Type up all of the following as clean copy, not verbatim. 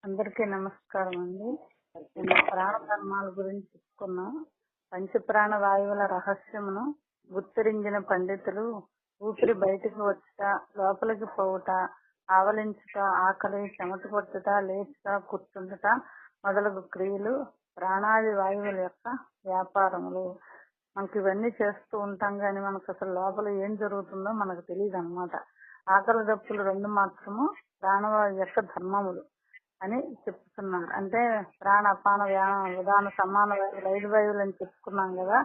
అందరికీ నమస్కారం అండి. నేను ప్రాణ ధర్మాల గురించి చెప్పుకున్నా. పంచప్రాణ వాయువుల రహస్యమును గుర్తిరించిన పండితులు ఊపిరి బయటికి వచ్చుట, లోపలికి పోవుట, ఆవలించుట, ఆకలి, చెమట పట్టుట, లేచుట, కూర్చుంటుట మొదలగు క్రియలు ప్రాణాది వాయువుల యొక్క వ్యాపారములు. మనకి ఇవన్నీ చేస్తూ ఉంటాం కానీ మనకు అసలు లోపల ఏం జరుగుతుందో మనకు తెలియదు అన్నమాట. ఆకలి దప్పులు రెండు మాత్రము ప్రాణవాయు యొక్క ధర్మములు అని చెప్తున్నారు. అంటే ప్రాణ అపాన ఉదాహరణ సమాన వాయువులు 5 వాయువులు అని చెప్పుకున్నాం కదా.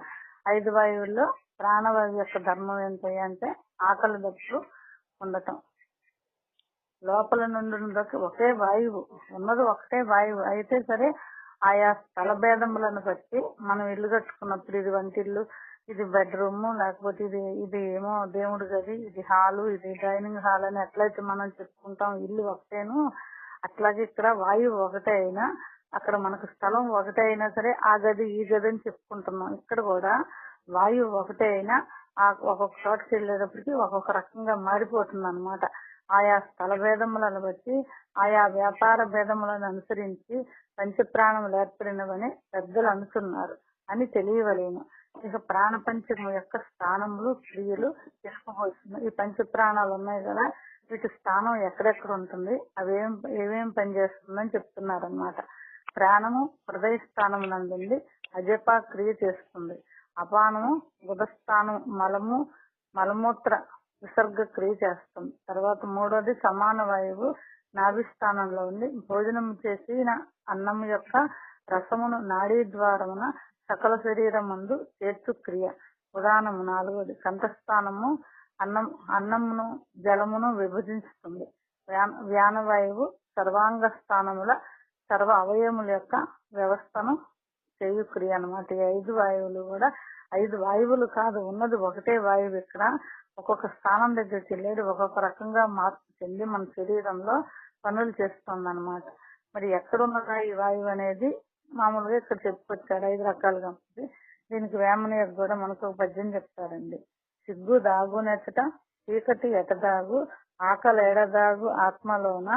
5 వాయువుల్లో ప్రాణవాయువు యొక్క ధర్మం ఏంటి అంటే ఆకలి దప్పులు ఉండటం. లోపల నుండి ఒకే వాయువు ఉన్నది, ఒకటే వాయువు అయితే సరే ఆయా స్థల భేదములను బట్టి మనం ఇల్లు కట్టుకున్నప్పుడు ఇది వంటిల్లు, ఇది బెడ్రూమ్, లేకపోతే ఇది ఏమో దేవుడి గది, ఇది హాలు, ఇది డైనింగ్ హాల్ అని ఎట్లయితే మనం చెప్పుకుంటాం ఇల్లు ఒకటేను, అట్లాగే ఇక్కడ వాయువు ఒకటే అయినా అక్కడ మనకు స్థలం ఒకటే అయినా సరే ఆ గది ఈ గది అని చెప్పుకుంటున్నాం. ఇక్కడ కూడా వాయువు ఒకటే అయినా ఒక్కొక్క చోటకి వెళ్ళేటప్పటికి ఒక్కొక్క రకంగా మారిపోతుంది అన్నమాట. ఆయా స్థల భేదములను బట్టి ఆయా వ్యాపార భేదములను అనుసరించి పంచప్రాణములు ఏర్పడినవని పెద్దలు అనుకున్నారు అని తెలియవలేను. ఇక ప్రాణ పంచము యొక్క స్థానములు క్రియలు తెలుసుకోబోతున్నాయి. ఈ పంచప్రాణాలు ఉన్నాయి కదా, వీటి స్థానం ఎక్కడెక్కడ ఉంటుంది, ఏమేం పనిచేస్తుందని చెప్తున్నారు అన్నమాట. ప్రాణము హృదయ స్థానం నందుండి అజపా క్రియ చేస్తుంది. అపానము బుధస్థానం మలమూత్ర విసర్గ క్రియ చేస్తుంది. తర్వాత మూడోది సమాన వాయువు నాభిస్థానంలో ఉండి భోజనం చేసిన అన్నం యొక్క రసమును నాడీ ద్వారమున సకల శరీరం ముందు చేర్చు క్రియ. ఉదాహరణము నాలుగోది కంఠస్థానము అన్నమును జలమును విభజిస్తుంది. వ్యానవాయువు సర్వాంగ స్థానముల సర్వ అవయముల యొక్క వ్యవస్థను చేయు క్రియ అన్నమాట. ఈ 5 వాయువులు కూడా 5 వాయువులు కాదు, ఉన్నది ఒకటే వాయువు. ఇక్కడ ఒక్కొక్క స్థానం దగ్గరికి వెళ్ళేది ఒక్కొక్క రకంగా మార్పు చెంది మన శరీరంలో పనులు చేస్తుంది అన్నమాట. మరి ఎక్కడున్నదా ఈ వాయువు అనేది మామూలుగా ఇక్కడ చెప్పుకొచ్చాడు 5 రకాలుగా ఉంటుంది. దీనికి వేమన కూడా మనకు ఒక పద్యం చెప్తారండి. సిగ్గు దాగునెచ్చట చీకటి ఎటదాగు ఆకలి ఎడదాగు ఆత్మలోన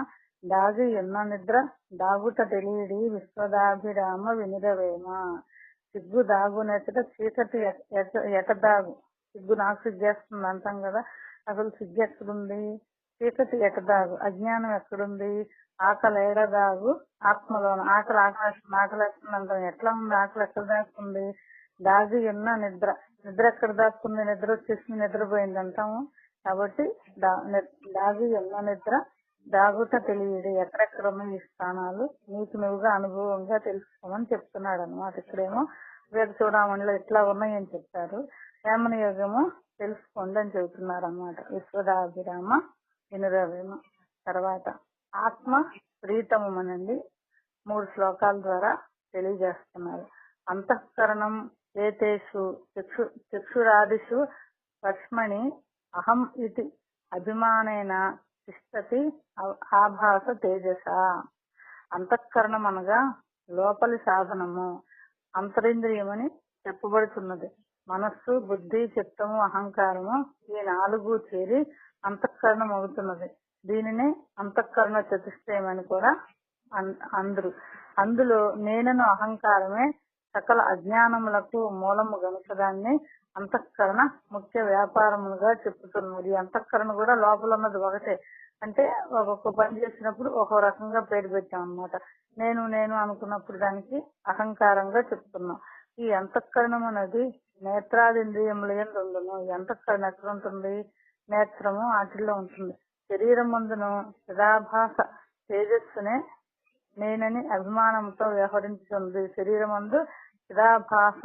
దాగి ఎన్న నిద్ర దాగుట తెలియడి విశ్వదాభిరామ వినురవేమ. సిగ్గు దాగునెచ్చట చీకటి ఎటదాగు, సిగ్గు నాకు సిగ్గేస్తుంది అంటాం కదా, అసలు సిగ్గు ఎక్కడుంది? చీకటి ఎటదాగు అజ్ఞానం ఎక్కడుంది? ఆకలి ఏడదాగు ఆత్మలోన, ఆకలి వేస్తుంది అంటాం. ఎట్లా ఉంది ఆకలి? ఎక్కడ దాక్కుంది? దాగి ఉన్న నిద్ర ఎక్కడ దాక్కుంది? నిద్ర వచ్చేసింది, నిద్రపోయింది అంటాము. కాబట్టి దాగి ఉన్న నిద్ర దాగుట తెలియదు. ఎక్కడెక్కడ ఉన్న ఈ స్థానాలు నీకు నువ్వుగా అనుభవంగా తెలుసుకోమని చెప్తున్నాడు అనమాట. ఇక్కడేమో వేద చూడమణిలో ఇట్లా ఉన్నాయని చెప్పారు, వేమన యోగము తెలుసుకోండి అని చెబుతున్నారు అన్నమాట. విశ్వదాభిరామ వినురవేమ. తర్వాత ఆత్మ ప్రీతమనండి 3 శ్లోకాల ద్వారా తెలియజేస్తున్నారు. అంతఃకరణం ఏతేషు చక్షురాదిషు లక్ష్మణి అహం ఇది అభిమానేన తిష్టతి ఆభాస తేజస. అంతఃకరణం అనగా లోపలి సాధనము, అంతరింద్రియమని చెప్పబడుతున్నది. మనస్సు, బుద్ధి, చిత్తము, అహంకారము ఈ 4 చేరి అంతఃకరణం అవుతున్నది. దీనినే అంతఃకరణ చతుష్టయం అని కూడా అందరు. అందులో నేనను అహంకారమే సకల అజ్ఞానములకు మూలము గనుక దాన్ని అంతఃకరణ ముఖ్య వ్యాపారములుగా చెప్పుతున్నది. అంతఃకరణ కూడా లోపల ఉన్నది ఒకటే. అంటే ఒక్కొక్క పని చేసినప్పుడు ఒక్కో రకంగా పేరు పెట్టాం అన్నమాట. నేను అనుకున్నప్పుడు దానికి అహంకారంగా చెప్తున్నాం. ఈ అంతఃకరణం అనేది నేత్రాది ఇంద్రియముల యందు ఉండును. ఈ అంతఃకరణ ఎక్కడ ఉంటుంది? నేత్రము వాటిల్లో ఉంటుంది. శరీరం ముందును చిదాభాస తేజస్సునే నేనని అభిమానంతో వ్యవహరించుతుంది. శరీరం ముందు చిదాభాస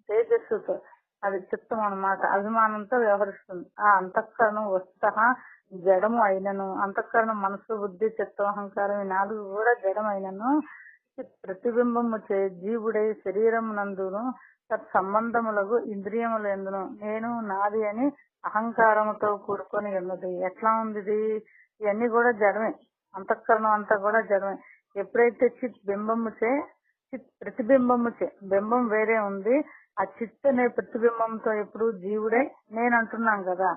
తేజస్సుతో, అది చిత్తం అన్నమాట, అభిమానంతో వ్యవహరిస్తుంది. ఆ అంతఃకరణం వస్తుత జడము అయినను, అంతఃకరణం మనసు, బుద్ధి, చిత్తం, అహంకారం ఈ 4 కూడా జడమైనను ప్రతిబింబము చే జీవుడై శరీరం నందును తత్సంబంధములకు ఇంద్రియముల ఎందును నేను నాది అని అహంకారముతో కూడుకొని ఉన్నది. ఎట్లా ఉంది ఇది? ఇవన్నీ కూడా జడమే. అంతఃకరణం అంతా కూడా జడమే. ఎప్పుడైతే చిత్ బింబము చే, చిత్ ప్రతిబింబము చే, బింబం వేరే ఉంది, ఆ చిత్ అనే ప్రతిబింబంతో ఎప్పుడు జీవుడే నేను అంటున్నాం కదా.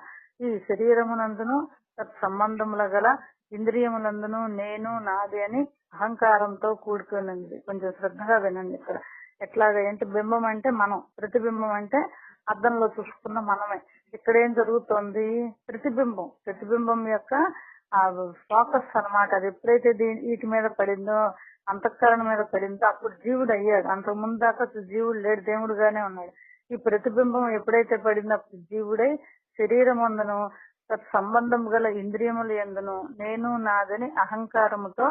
ఈ శరీరమునందును తత్సంబంధముల గల ఇంద్రియములందును నేను నాది అని అహంకారంతో కూడుకున్నది. కొంచెం శ్రద్ధగా వినండి ఇక్కడ. ఎట్లాగా అంటే బింబం అంటే మనం, ప్రతిబింబం అంటే అద్దంలో చూసుకున్న మనమే. ఇక్కడ ఏం జరుగుతోంది? ప్రతిబింబం యొక్క ఆ ఫోకస్ అన్నమాట. అది ఎప్పుడైతే వీటి మీద పడిందో, అంతఃకరణ మీద పడిందో అప్పుడు జీవుడు అయ్యాడు. అంతకు ముందు దాకా అసలు జీవుడు లేడు, దేవుడుగానే ఉన్నాడు. ఈ ప్రతిబింబం ఎప్పుడైతే పడిందో అప్పుడు జీవుడై శరీరం అందును సంబంధం గల ఇంద్రియములు ఎందును నేను నాదని అహంకారముతో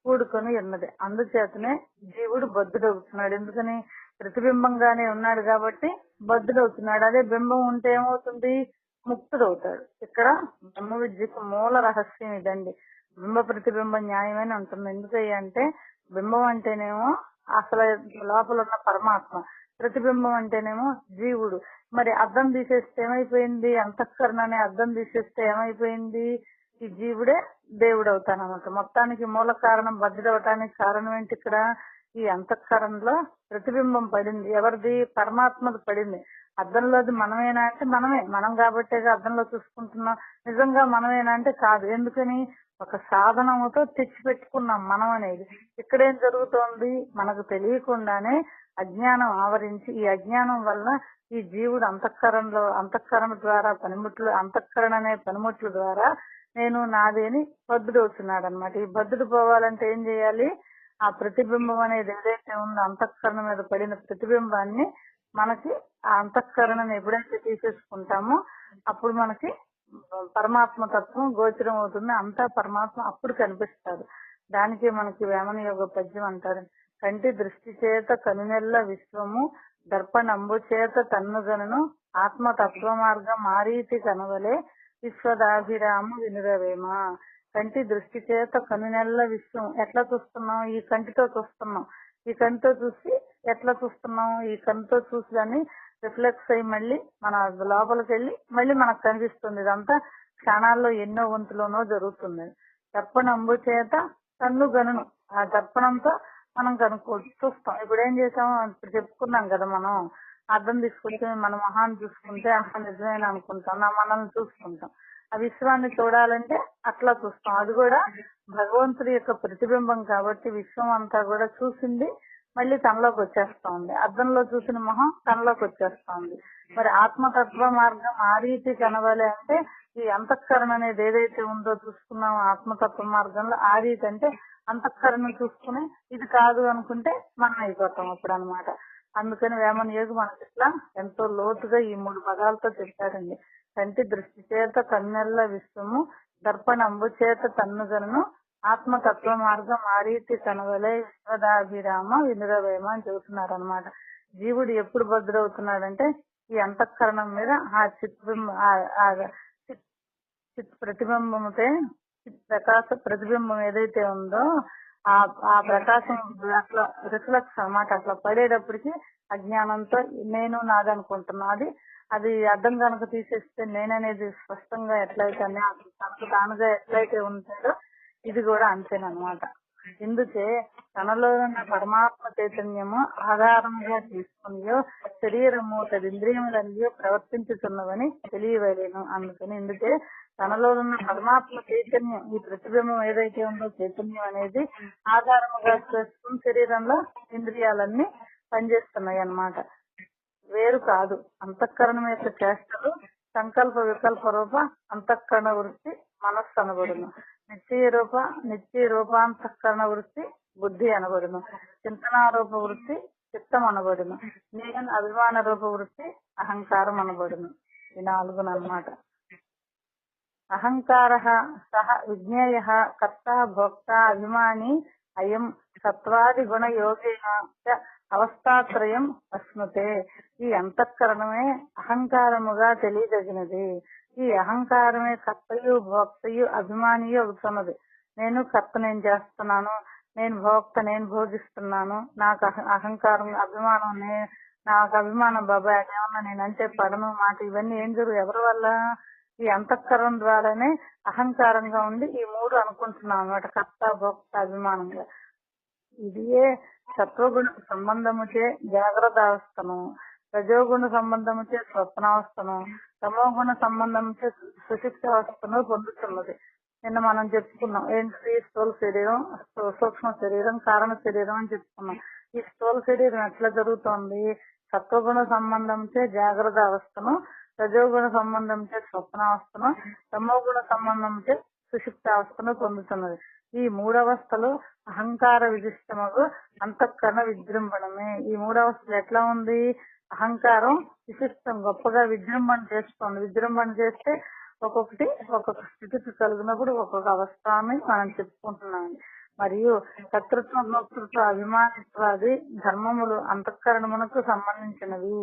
కూడుకొని ఉన్నది. అందుచేతనే జీవుడు బద్ధుడవుతున్నాడు. ఎందుకని? ప్రతిబింబంగానే ఉన్నాడు కాబట్టి బద్ధుడవుతున్నాడు. అదే బింబం ఉంటే ఏమవుతుంది? ముక్తుడవుతాడు. ఇక్కడ బ్రహ్మ విద్యకు మూల రహస్యం ఇదండి. బింబ ప్రతిబింబ న్యాయమని అంటుంది. ఎందుకంటే బింబం అంటేనేమో అసలు లోపల ఉన్న పరమాత్మ, ప్రతిబింబం అంటేనేమో జీవుడు. మరి అద్దం తీసేస్తే ఏమైపోయింది? అంతఃకరణ అనే అద్దం తీసేస్తే ఏమైపోయింది? ఈ జీవుడే దేవుడు అవుతానమాట. మొత్తానికి మూల కారణం బద్ధుడవటానికి కారణం ఏంటి? ఇక్కడ ఈ అంతఃకరణలో ప్రతిబింబం పడింది. ఎవరిది? పరమాత్మది పడింది. అద్దంలోది మనమేనా అంటే మనమే. మనం కాబట్టే అద్దంలో చూసుకుంటున్నాం. నిజంగా మనమేనా అంటే కాదు. ఎందుకని? ఒక సాధనముతో తెచ్చిపెట్టుకున్నాం మనం అనేది. ఇక్కడేం జరుగుతోంది? మనకు తెలియకుండానే అజ్ఞానం ఆవరించి, ఈ అజ్ఞానం వల్ల ఈ జీవుడు అంతఃకరణ ద్వారా పనిముట్లు, అంతఃకరణ అనే పనిముట్ల ద్వారా నేను నాది అని బద్ధుడవుతున్నాడు అనమాట. ఈ బద్ధుడు పోవాలంటే ఏం చేయాలి? ఆ ప్రతిబింబం అనేది ఏదైతే ఉందో, అంతఃకరణ మీద పడిన ప్రతిబింబాన్ని మనకి ఆ అంతఃకరణను ఎప్పుడైతే తీసేసుకుంటామో అప్పుడు మనకి పరమాత్మ తత్వం గోచరం అవుతుంది. అంతా పరమాత్మ అప్పుడు కనిపిస్తాడు. దానికి మనకి వేమన యోగ పద్యం అంటారు. కంటి దృష్టి చేత కనునెల్ల విశ్వము దర్పణంబు చేత తన్నుగనను ఆత్మ తత్వ మార్గం మారీతి కనవలే విశ్వదాభిరామ వినురవేమ. కంటి దృష్టి చేత కనునెల్ల విశ్వం. ఎట్లా చూస్తున్నాం? ఈ కంటితో చూస్తున్నాం. ఈ కంటితో చూసి ఎట్లా చూస్తున్నాం? ఈ కంటితో చూసి దాన్ని రిఫ్లెక్స్ అయ్యి మళ్ళీ మన లోపలికి వెళ్ళి మళ్ళీ మనకు కనిపిస్తుంది. ఇదంతా క్షణాల్లో ఎన్నో వంతులోనో జరుగుతుంది. దర్పణంబు చేత కన్నుగనును. ఆ దర్పణంతో మనం చూస్తాం. ఇప్పుడు ఏం చేసాం? ఇప్పుడు చెప్పుకున్నాం కదా, మనం అర్థం తీసుకొచ్చి మన మొహాన్ని చూసుకుంటే నిజమైన అనుకుంటాం, నా మనల్ని చూసుకుంటాం. ఆ విశ్వాన్ని చూడాలంటే అట్లా చూస్తాం. అది కూడా భగవంతుడి యొక్క ప్రతిబింబం కాబట్టి విశ్వం అంతా కూడా చూసింది మళ్ళీ తనలోకి వచ్చేస్తా ఉంది. అద్దంలో చూసిన మొహం తనలోకి వచ్చేస్తా ఉంది. మరి ఆత్మతత్వ మార్గం ఆ రీతి కనవాలి అంటే ఈ అంతఃకరణ అనేది ఏదైతే ఉందో చూసుకున్నాం ఆత్మతత్వ మార్గంలో. ఆ రీతి అంటే అంతఃకరణ చూసుకుని ఇది కాదు అనుకుంటే మనం అయిపోతాం అప్పుడు అనమాట. అందుకని వేమన యోగి మనకి ఇట్లా ఎంతో లోతుగా ఈ 3 పదాలతో చెప్పారండి. కంటి దృష్టి చేత కన్నెల్ల విశ్వము దర్పణంబు చేత తన్నుగను ఆత్మతత్వ మార్గం ఆ రీతి కనవలే విశ్వదాభిరామ వినురవేమ అని చెబుతున్నారు అనమాట. జీవుడు ఎప్పుడు బద్ధుడవుతున్నాడంటే ఈ అంతఃకరణం మీద ఆ ప్రతిబింబముతే ప్రకాశ ప్రతిబింబం ఏదైతే ఉందో ఆ ప్రకాశం అట్లా రిఫ్లెక్స్ అన్నమాట. అట్లా పడేటప్పటికి అజ్ఞానంతో నేను నాదనుకుంటున్నా. అది అర్థం కనుక తీసేస్తే నేననేది స్పష్టంగా ఎట్లయితే తనకు తానుగా ఎట్లయితే ఉంటాడో ఇది కూడా అంతేనమాట. ఇందుకే తనలో ఉన్న పరమాత్మ చైతన్యము ఆధారంగా తీసుకునియో శరీరము తదింద్రియములన్నీ ప్రవర్తించుతున్నవని తెలియవలేను. అందుకని ఇందుకే తనలో ఉన్న పరమాత్మ చైతన్యం, ఈ ప్రతిబింబం ఏదైతే ఉందో చైతన్యం అనేది ఆధారముగా చేసుకుని శరీరంలో ఇంద్రియాలన్నీ పనిచేస్తున్నాయి అన్నమాట. వేరు కాదు. అంతఃకరణం యొక్క చేష్టలు సంకల్ప వికల్ప రూప అంతఃకరణ వృత్తి మనస్సు అనబడును. నిత్య రూపాంతఃకరణ వృత్తి బుద్ధి అనబడును. చింతనారూప వృత్తి చిత్తం అనబడును. నేను అభిమాన రూప వృత్తి అహంకారం అనబడును. ఈ 4 అన్నమాట. అహంకార సహ విజ్ఞేయ కర్త భోక్త అభిమాని అయం సత్వాది గుణ యోగేన అవస్థాత్రయం అస్మతే. ఈ అంతఃకరణమే అహంకారముగా తెలియదగినది. ఈ అహంకారమే కర్తయు భోక్తయు అభిమానియు అవుతున్నది. నేను కర్త, నేను చేస్తున్నాను, నేను భోక్త, నేను భోగిస్తున్నాను, నాకు అహంకారం అభిమానం, నాకు అభిమానం బాబాయ్ అదేమన్నా నేనంటే పడను మాట. ఇవన్నీ ఏం జరుగు ఎవరి వల్ల? ఈ అంతఃకరణం ద్వారానే అహంకారంగా ఉండి ఈ 3 అనుకుంటున్నాం అన్నమాట. కర్త భోక్త అభిమానంగా. ఇదియే సత్వగుణ సంబంధముచే జాగ్రత్త అవస్థను, రజోగుణ సంబంధముచే స్వప్నావస్థను, తమోగుణ సంబంధముచే సుషుప్తావస్థను పొందుతున్నది. నిన్న మనం చెప్పుకున్నాం ఏంటి స్థూల శరీరం, సూక్ష్మ శరీరం, కారణ శరీరం అని చెప్పుకున్నాం. ఈ స్థూల శరీరం ఎట్లా జరుగుతోంది? సత్వగుణ సంబంధంచే జాగ్రత్త అవస్థను, రజోగుణ సంబంధంచే స్వప్నావస్థను, తమోగుణ సంబంధంచే సుషుప్తావస్థను పొందుతున్నది. ఈ మూడవస్థలు అహంకార విశిష్టముకు అంతఃకరణ విజృంభణమే. ఈ మూడవస్థలు ఎట్లా ఉంది? అహంకారం విశిష్టం గొప్పగా విజృంభణ చేస్తోంది. విజృంభణ చేస్తే ఒక్కొక్కటి ఒక్కొక్క స్థితికి కలిగినప్పుడు ఒక్కొక్క అవస్థ అని మనం చెప్పుకుంటున్నాం. మరియు కర్తృత్వ, భోక్తృత్వ, అభిమానిత్వాది ధర్మములు అంతఃకరణమునకు సంబంధించినవి.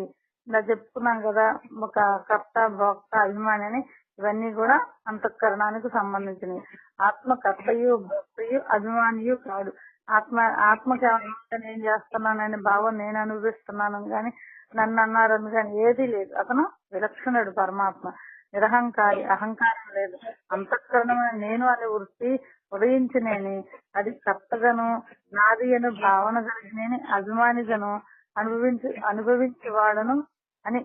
ఇలా చెప్పుకున్నాం కదా, ఒక కర్త, భోక్త, అభిమాని అని. ఇవన్నీ కూడా అంతఃకరణానికి సంబంధించినవి. ఆత్మ కర్తయు, భోక్తయు, అభిమానియు కాదు. ఆత్మకి నేను చేస్తున్నానని భావం నేను అనుభవిస్తున్నాను కానీ, నన్ను అన్నారని కానీ ఏదీ లేదు. అతను విలక్షణుడు పరమాత్మ, నిరహంకారి, అహంకారం లేదు. అంతఃకరణమైన నేను అనే వృత్తి ఉదయించినేని, అది కర్తగాను నాది అని భావన కలిగినేని, అభిమానిగాను అనుభవించేవాడను అని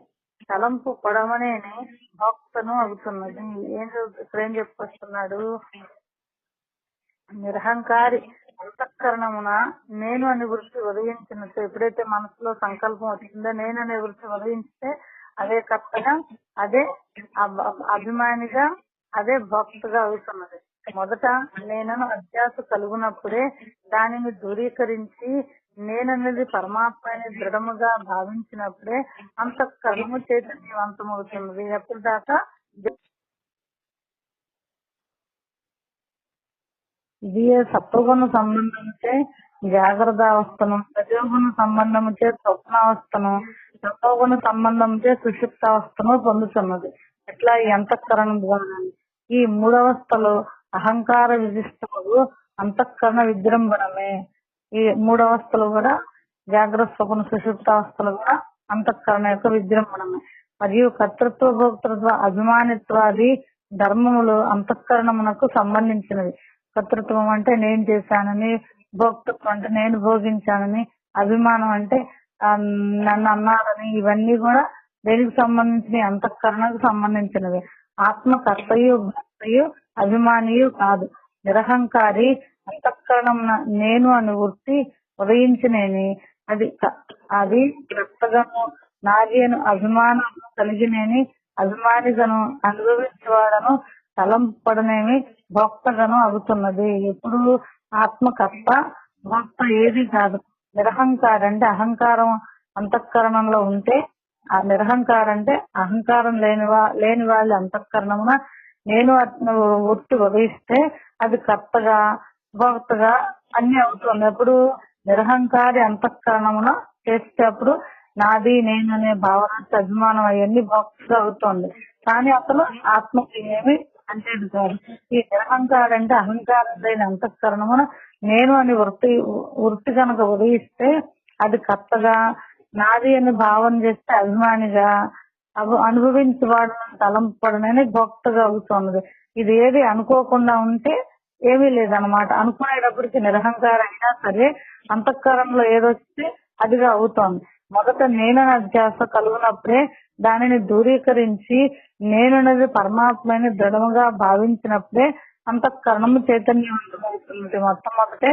తలంపు పొడవనేని భోక్తను అవుతున్నది. ఏం చెప్పుకొస్తున్నాడు? నిరహంకారి అంతఃకరణమున నేను అనే వృత్తి ఉదయించినట్టు ఎప్పుడైతే మనసులో సంకల్పం వచ్చిందో నేను అనే వృత్తి ఉదయించితే అదే కర్తగా, అదే అభిమానిగా, అదే భక్తుగా అవుతున్నది. మొదట నేనను అధ్యాస కలుగునప్పుడే దానిని దూరీకరించి నేననేది పరమాత్మని దృఢముగా భావించినప్పుడే అంతఃకరణము చైతన్యవంతమవుతున్నది. ఎప్పుడు దాకా ఇది సత్వగుణ సంబంధంచే జాగ్రత్త అవస్థను, రజోగుణ సంబంధముచే స్వప్నావస్థను, తమోగుణ సంబంధంచే సుషుప్తావస్థను పొందుతున్నది. ఎట్లా? ఈ అంతఃకరణ ద్వారా. ఈ మూడవస్థలు అహంకార విశిష్టములు అంతఃకరణ విజృంభణమే. ఈ మూడవస్థలు కూడా జాగ్రత్త, స్వప్న, సుషుప్తావస్థలు కూడా అంతఃకరణ యొక్క విజృంభణమే. మరియు కర్తృత్వ, భోక్తృత్వ, అభిమానిత్వాది ధర్మములు అంతఃకరణమునకు సంబంధించినవి. కర్తృత్వం అంటే నేను చేశానని, భోక్తృత్వం అంటే నేను భోగించానని, అభిమానం అంటే నన్ను అన్నారని, ఇవన్నీ కూడా దేనికి సంబంధించిన? అంతఃకరణకు సంబంధించినవి. ఆత్మ కర్తయు, భక్తయు, అభిమానియు కాదు. నిరహంకారి అంతఃకరణం నేను అని వృత్తి ఉదయించినేని, అది కర్తగను నాది అని అభిమానం కలిగినేని, అభిమానిగను అనుభవించేవాడను తలంపడనేమి భోక్తగను అవుతున్నది. ఎప్పుడు? ఆత్మకర్త, భోక్త ఏది కాదు. నిరహంకారం అంటే అహంకారం అంతఃకరణంలో ఉంటే, ఆ నిరహంకారం అంటే అహంకారం లేని వాళ్ళ అంతఃకరణమున నేను వృత్తి ఉదయిస్తే అది కర్తగా, భోక్తగా అన్ని అవుతుంది. ఎప్పుడు? నిరహంకారి అంతఃకరణమున చేసేటప్పుడు నాది, నేను అనే భావన, అభిమానం అవన్నీ భోక్తగా అవుతుంది. కానీ అసలు ఆత్మకి ఏమి అంటే కాదు. ఈ నిరహంకారం అంటే అహంకారం లేని అంతఃకరణమున నేను అని వృత్తి కనుక ఉదయిస్తే అది కర్తగా, నాది అని భావన చేస్తే అభిమానిగా, అనుభవించేవాడు తలంపడనని భోక్తగా అవుతున్నది. ఇది ఏది అనుకోకుండా ఉంటే ఏమీ లేదనమాట. అనుకునేటప్పటికి నిరహంకారం అయినా సరే అంతఃకరణలో ఏదొస్తే అదిగా అవుతోంది. మొదట నేనని అధ్యాస కలుగునప్పుడే దానిని దూరీకరించి నేననేది పరమాత్మని దృఢముగా భావించినప్పుడే అంతఃకరణము చైతన్యవంతమవుతుంది. మొట్టమొదటే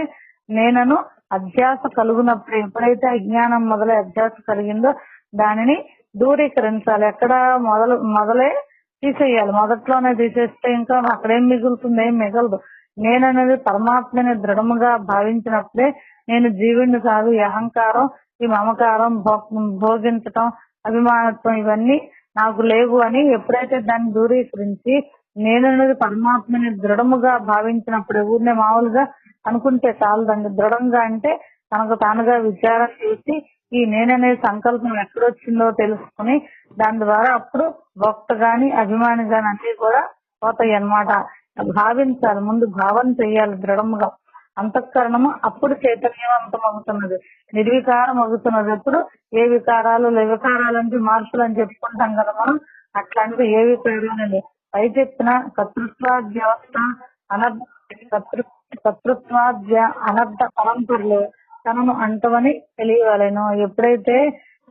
నేనను అధ్యాస కలుగునప్పుడు, ఎప్పుడైతే అజ్ఞానం మొదలై అధ్యాస కలిగిందో దానిని దూరీకరించాలి. ఎక్కడ? మొదలే తీసేయాలి. మొదట్లోనే తీసేస్తే ఇంకా అక్కడేం మిగులుతుంది? ఏం మిగలదు. నేననేది పరమాత్మని దృఢముగా భావించినప్పుడే నేను జీవుణ్ణి కాదు, ఈ అహంకారం, ఈ మమకారం, భోగించటం, అభిమానత్వం ఇవన్నీ నాకు లేవు అని ఎప్పుడైతే దాన్ని దూరీకరించి నేననేది పరమాత్మని దృఢముగా భావించినప్పుడు, ఊరినే మామూలుగా అనుకుంటే చాలదండి. దృఢంగా అంటే తనకు తానుగా విచారం చేసి ఈ నేననే సంకల్పం ఎక్కడొచ్చిందో తెలుసుకుని దాని ద్వారా అప్పుడు భక్త గాని, అభిమాని గాని అన్ని కూడా పోతాయి అన్నమాట. భావించాలి, ముందు భావన చెయ్యాలి దృఢముగా. అంతఃకరణము అప్పుడు చైతన్యవంతం అవుతున్నది, నిర్వికారం అవుతున్నది. ఎప్పుడు? ఏ వికారాలు లేవు. వికారాలు అంటే మార్పులు అని చెప్పుకుంటాం కదా మనం, అట్లాంటివి ఏ వికారాలు పై చెప్పిన కర్తృత్వాద్యవస్థ అనర్థ పరంపరలో తనను అంటవని తెలియవలెను. ఎప్పుడైతే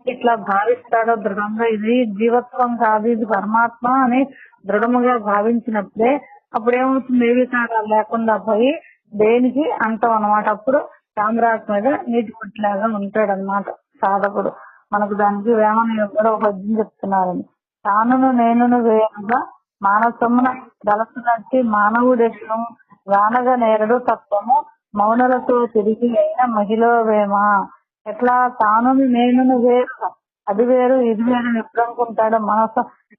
ఇట్లా భావిస్తాడో దృఢంగా, ఇది జీవత్వం కాదు, ఇది పరమాత్మ అని దృఢముగా భావించినప్పుడే అప్పుడు ఏమవుతుంది, ఏ వికారాలు లేకుండా పోయి దేనికి అంటాం అనమాట. అప్పుడు తామరాకు మీద నీటి పుట్టిలాగా ఉంటాడు అనమాట సాధకుడు. మనకు దానికి వేమన కూడా ఒక పద్యం చెప్తున్నారని, తానును నేనును వేరుగా మానసమున దళసునట్టి మానవుడెట్ను వానగా నేరడు తత్వము మౌనలతో తిరిగి అయిన మహిళ వేమ. ఎట్లా తానును నేనును వేరుగా, అది వేరు ఇది వేరు ఎప్పుడు అనుకుంటాడు.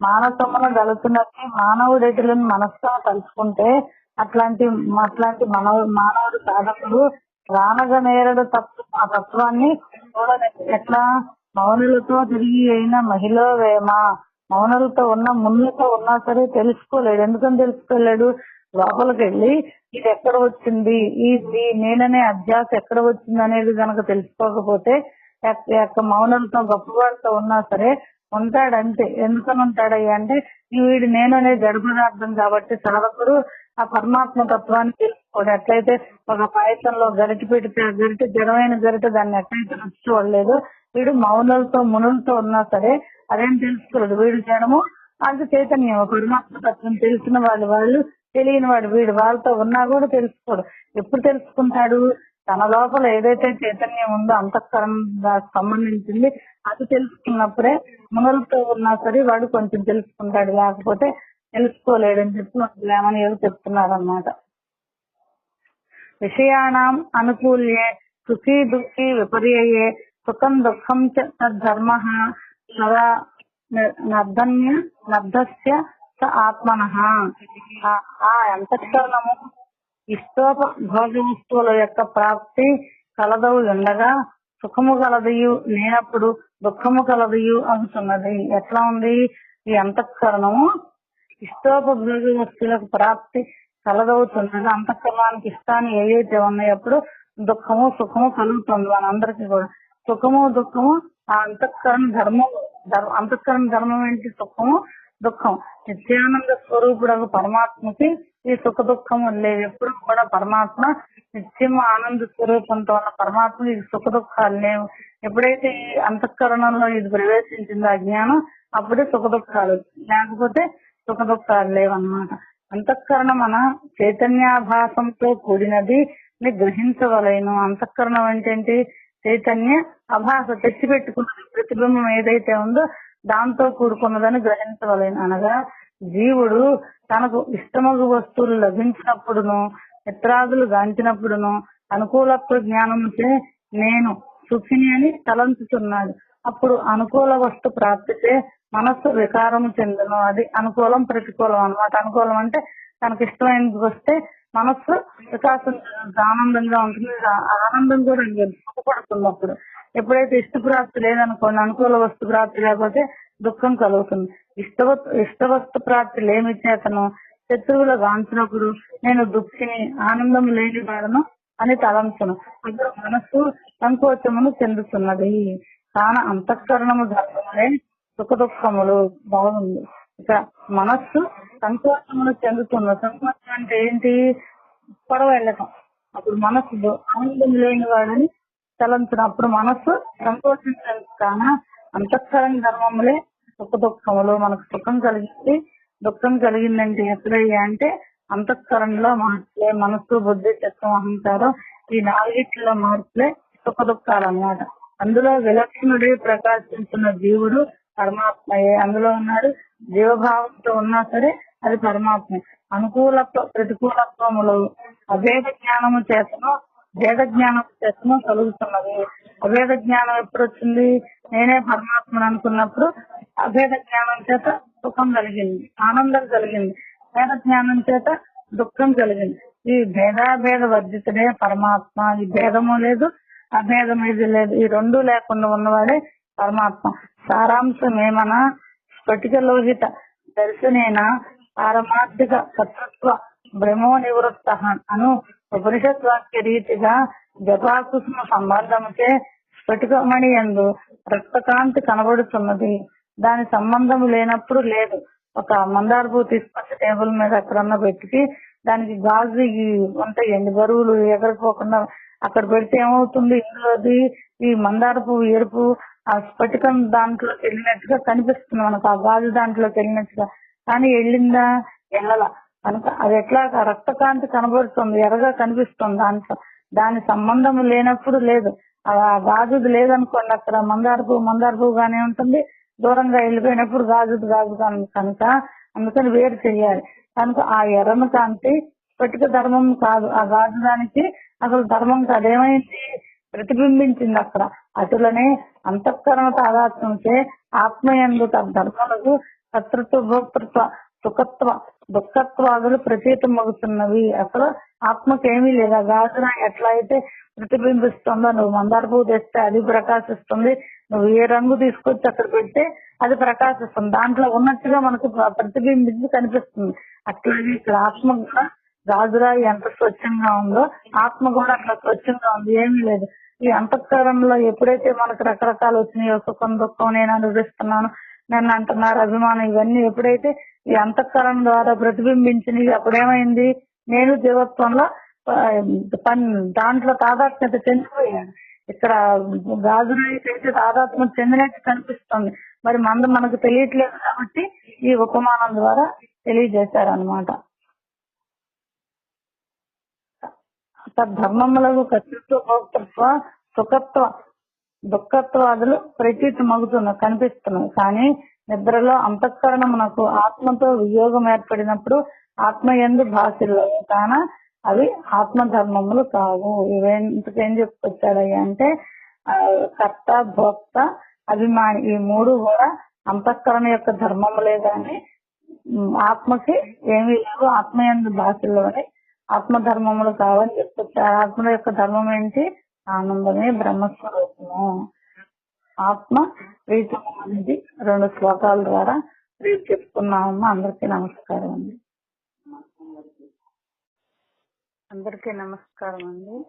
మానసమున దళసునట్టి మానవుడెటులను మనస్సుతో తలుచుకుంటే అట్లాంటి మానవుడు సాధకుడు వానగా నేరడు ఆ తత్వాన్ని చూడలేదు. ఎట్లా మౌనులతో తిరిగి అయిన మహిళ వేమ. మౌనులతో ఉన్న మునులతో ఉన్నా సరే తెలుసుకోలేడు. ఎందుకని తెలుసుకోలేడు? లోపలికి వెళ్ళి ఇది ఎక్కడ వచ్చింది, ఇది నేననే అధ్యాస ఎక్కడ వచ్చింది అనేది కనుక తెలుసుకోకపోతే మౌనంతో గొప్పవాడితో ఉన్నా సరే ఉంటాడంతే. ఎందుకని ఉంటాడయ్యా అంటే వీడు నేను అనే జడ పదార్థం కాబట్టి సాధకుడు ఆ పరమాత్మ తత్వాన్ని తెలుసుకోడు. ఎట్లయితే ఒక పాయసంలో గరిటె పెడితే ఆ గరిటె జడమైన గరిటె దాన్ని ఎట్లయితే రుచి చూడలేదు, వీడు మౌనులతో మునులతో ఉన్నా సరే అదేం తెలుసుకోడు. వీడు జడము అది చైతన్యం, పరమాత్మ తత్వం తెలిసిన వాళ్ళు తెలియని వాడు వీడు వాళ్ళతో ఉన్నా కూడా తెలుసుకోడు. ఎప్పుడు తెలుసుకుంటాడు? తన లోపల ఏదైతే చైతన్యం ఉందో అంతఃకరణ సంబంధించింది అది తెలుసుకున్నప్పుడే మునులతో ఉన్నా సరే వాడు కొంచెం తెలుసుకుంటాడు, లేకపోతే తెలుసుకోలేడని చెప్పి లేమని ఎవరు చెప్తున్నారు అన్నమాట. విషయాణం అనుకూల్యే సుఖీ దుఃఖీ విపర్యయే సుఖం దుఃఖం తద్ధర్మ సదా నర్ధస్య స ఆత్మనః. ఆ అంతఃకరణము ఇష్టోప భోగ వస్తువుల యొక్క ప్రాప్తి కలదవు ఉండగా సుఖము కలదయు లేనప్పుడు దుఃఖము కలదయు అవుతున్నది. ఎట్లా ఉంది? ఈ అంతఃకరణము ఇష్టోపభోగ వస్తువులకు ప్రాప్తి కలదవుతున్నది. అంతఃకరణానికి ఇష్టాన్ని ఏవైతే ఉన్నాయప్పుడు దుఃఖము సుఖము కలుగుతుంది మనందరికీ కూడా. సుఖము దుఃఖము ఆ అంతఃకరణ ధర్మం. అంతఃకరణ ధర్మం ఏంటి? సుఖము దుఃఖం. నిత్యానంద స్వరూపుడు పరమాత్మకి ఈ సుఖ దుఃఖము లేవు. ఎప్పుడు కూడా పరమాత్మ నిత్యం ఆనంద స్వరూపంతో ఉన్న పరమాత్మ ఈ సుఖ దుఃఖాలు లేవు. ఎప్పుడైతే ఈ అంతఃకరణంలో ఇది ప్రవేశించిందో అజ్ఞానం, అప్పుడే సుఖ దుఃఖాలు, లేకపోతే సుఖ దుఃఖాలు లేవన్నమాట. అంతఃకరణ మన చైతన్యాభాసంతో కూడినది గ్రహించవలేను. అంతఃకరణం అంటే చైతన్య అభాస, తెచ్చిపెట్టుకున్నది ప్రతిబింబం ఏదైతే ఉందో దాంతో కూడుకున్నదని గ్రహించవలేను. అనగా జీవుడు తనకు ఇష్టమగు వస్తువులు లభించినప్పుడును మిత్రాదులు గాంచినప్పుడును అనుకూలత్వ జ్ఞానముచే నేను సుఖిని అని తలంచుతున్నాడు. అప్పుడు అనుకూల వస్తు ప్రాప్తితే మనస్సు వికారము చెందును. అది అనుకూలం ప్రతికూలం అన్నమాట. అనుకూలం అంటే తనకు ఇష్టమైనది వస్తే మనస్సు వికాసం ఆనందంగా ఉంటుంది. ఆనందం కూడా సుఖపడుతున్నప్పుడు. ఎప్పుడైతే ఇష్టప్రాప్తి లేదనుకోండి, అనుకూల వస్తు ప్రాప్తి లేకపోతే దుఃఖం కలుగుతుంది. ఇష్టవస్తు ప్రాప్తి లేమి చేతను శత్రువులు గాంచినప్పుడు నేను దుఃఖిని ఆనందం లేని వాడను అని తలంచును. అప్పుడు మనస్సు సంకోచమును చెందుతున్నది. కాన అంతఃకరణము ధర్మములే సుఖ దుఃఖములు. బాగుంది. ఇక మనస్సు సంకోచమును చెందుతున్నది. సంకోచం అంటే ఏంటి? పొడవ వెళ్ళటం. అప్పుడు మనస్సు ఆనందం లేని వాడని తలంచును. అప్పుడు మనస్సు సంకోచించదు. కాన అంతఃకరణ ధర్మములే సుఖ దుఃఖములు. మనకు సుఖం కలిగింది దుఃఖం కలిగిందంటే ఎప్పుడయ్యా అంటే అంతఃకరణలో మార్పులే. మనస్సు బుద్ధి చిత్తం అహంకారం ఈ నాలుగిట్లో మార్పులే సుఖ దుఃఖాలు అన్నమాట. అందులో విలక్షణుడే ప్రకాశించిన జీవుడు పరమాత్మయే. అందులో ఉన్నాడు. జీవభావంతో ఉన్నా సరే అది పరమాత్మే. అనుకూలత్వ ప్రతికూలత్వములు అభేద జ్ఞానము చేతను భేద జ్ఞానం చేతను కలుగుతున్నది. అభేద జ్ఞానం ఎప్పుడు వచ్చింది? నేనే పరమాత్మను అనుకున్నప్పుడు అభేద జ్ఞానం చేత సుఖం కలిగింది, ఆనందం కలిగింది. భేద జ్ఞానం చేత దుఃఖం కలిగింది. ఈ భేదాభేద వర్జితుడే పరమాత్మ. ఈ భేదము లేదు, అభేదమేది లేదు. ఈ రెండు లేకుండా ఉన్నవాడే పరమాత్మ. సారాంశం ఏమన్నా స్ఫటిక లోహిత దర్శనేన పారమార్థిక కర్తృత్వ బ్రహ్మో నివృత్త అను ఉపనిషత్ వాక్య రీతిగా జపాకుసుమ సంబంధముచే స్ఫటికమణి యందు రక్తకాంతి కనబడుతున్నది. దాని సంబంధం లేనప్పుడు లేదు. ఒక మందార పువ్వు తీసుకొచ్చి టేబుల్ మీద ఎక్కడన్నా పెట్టి దానికి గాజు ఉంటాయండి బరువులు ఎగరిపోకుండా అక్కడ పెడితే ఏమవుతుంది? ఇందులోది ఈ మందార పువ్వు ఎరుపు ఆ స్ఫటికం దాంట్లోకి వెళ్ళినట్టుగా కనిపిస్తుంది మనకు, ఆ గాజు దాంట్లోకి వెళ్ళినట్టుగా. కానీ వెళ్ళిందా? వెళ్ళల. కనుక అది ఎట్లా రక్త కాంతి కనబడుతుంది, ఎర్రగా కనిపిస్తుంది. దాంట్లో దాని సంబంధం లేనప్పుడు లేదు. ఆ గాజుది లేదనుకోండి, అక్కడ మందార పువ్వు గానే ఉంటుంది. దూరంగా వెళ్ళిపోయినప్పుడు గాజు కనుక అందుకని వేరు చెయ్యాలి. కనుక ఆ ఎర్రని కాంతి స్ఫటిక ధర్మం కాదు, ఆ గాజు దానికి అసలు ధర్మం కాదు. ఏమైంది? ప్రతిబింబించింది అక్కడ. అటులనే అంతఃకరణ తాదాత్మ్యంచే ఆత్మయందు ధర్మలకు కర్తృత్వ భోక్తృత్వ సుఖత్వ దుఃఖత్వాదులు ప్రతీతమవుతున్నవి. అసలు ఆత్మకేమీ లేదా. గాజున ఎట్లా అయితే ప్రతిబింబిస్తుందో, నువ్వు మందార పువ్వు తెస్తే అది ప్రకాశిస్తుంది, నువ్వు ఏ రంగు తీసుకొచ్చి అక్కడ పెడితే అది ప్రకాశిస్తుంది. దాంట్లో ఉన్నట్టుగా మనకు ప్రతిబింబించి కనిపిస్తుంది. అట్లాగే ఇక్కడ ఆత్మ కూడా గాజురాయి ఎంత స్వచ్ఛంగా ఉందో ఆత్మ కూడా అట్లా స్వచ్ఛంగా ఉంది, ఏమీ లేదు. ఈ అంతఃకరణలో ఎప్పుడైతే మనకు రకరకాలు వచ్చినాయో, సుఖం దుఃఖం, నేను అనుభవిస్తున్నాను, నన్ను అంటున్నారు, అభిమానం, ఇవన్నీ ఎప్పుడైతే ఈ అంతఃకరణ ద్వారా ప్రతిబింబించినవి, అప్పుడేమైంది? నేను జీవత్వంలో దాంట్లో తాదాత్మ్యత చెందిపోయాను. ఇక్కడ గాజురాయికి అయితే తాదాత్మ్యం చెందినట్టు కనిపిస్తుంది. మరి మనకు తెలియట్లేదు కాబట్టి ఈ ఉపమానం ద్వారా తెలియజేశారనమాట. ధర్మములకు కర్తృత్వ భోక్తృత్వ సుఖత్వ దుఃఖత్వాదులు ప్రతీతమగుతున్నవి, కనిపిస్తున్నాయి. కానీ నిద్రలో అంతఃకరణమునకు ఆత్మతో వియోగం ఏర్పడినప్పుడు ఆత్మయందు భాషల్లో కాన అవి ఆత్మధర్మములు కావు. ఇవేంటికేం చెప్పుకొచ్చాడయ్యా అంటే కర్త, భోక్త, అభిమాని, ఈ మూడు కూడా అంతఃకరణ యొక్క ధర్మములే గాని ఆత్మకి ఏమీ లేవు. ఆత్మయందు భాషల్లోనే ఆత్మధర్మములు కావని చెప్పుకొచ్చాడు. ఆత్మ యొక్క ధర్మం ఏంటి? ఆనందమే, బ్రహ్మస్వరూపము. ఆత్మ ప్రీతము అనేది 2 శ్లోకాల ద్వారా చెప్పుకున్నామమ్మా. అందరికీ నమస్కారం అండి.